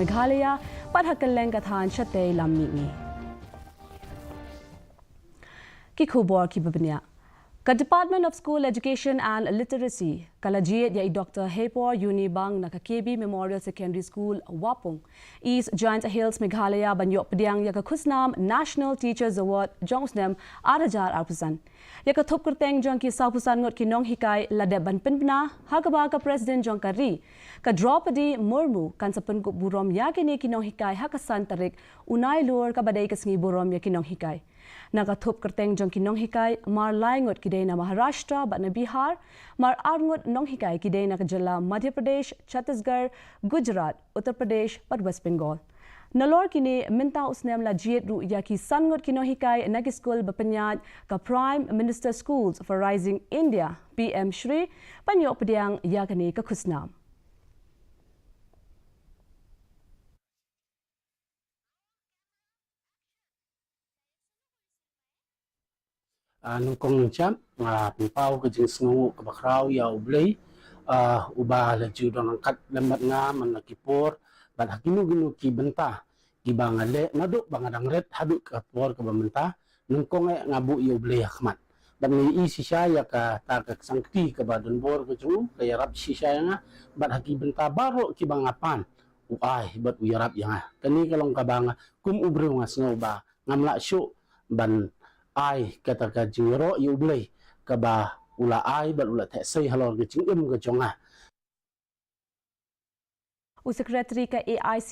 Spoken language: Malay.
Meghalaya padhakaleng kathan chate lammi ki khubor ki babnya ka Department of School Education and Literacy kalajiet ya Dr. Hepor Unibang na KB Memorial Secondary School Wapong East Giant Hills Meghalaya banyo pediang ya khusnam National Teachers Award jongsnem 8,000 ya thup kurteng jong ki saupusan ngot ki Nonghikai lade ban pinpna hagaba ka President jong kari ka Draupadi Murmu kan sapen ku burom ya ki Nonghikai hakasan tarik unai lur ka badai kasngi burom ya ki Nonghikai Nagathup kerteng jong ki Nonghikai mar laingot kidei na Maharashtra bat na Bihar mar arngot Nonghikai kidei na Jylla Madhya Pradesh Chhattisgarh Gujarat Uttar Pradesh pat West Bengal Nalor kini minta usnem la jiet ru ya ki sangot ki Nonghikai nag school bapanyat ka Prime Minister Schools for Rising India PM Shri panyo pediang ya kini ka khusnam nung kong jam pau ke jing sngu ke bakrau ya ublei ubah la ju dong angkat lembat nga man nakipor bat hakinu ginu ki benta ki bangale ngaduk bangadang red haduk ke por ke benta nung kong ngabu ya ublei khmat bat ni isi saya ka ta ke sangti ke badan bor ke ju ke yarap si saya nga bat haki benta baro ki bangapan uai bat uyarap yang kani kalong ka banga kum ubru nga sngu ba ngamla syu ban ai kata ka jiro yu blei ka ba ula ai ba ula the sei halor ke chingum ke chonga Secretary ka AIC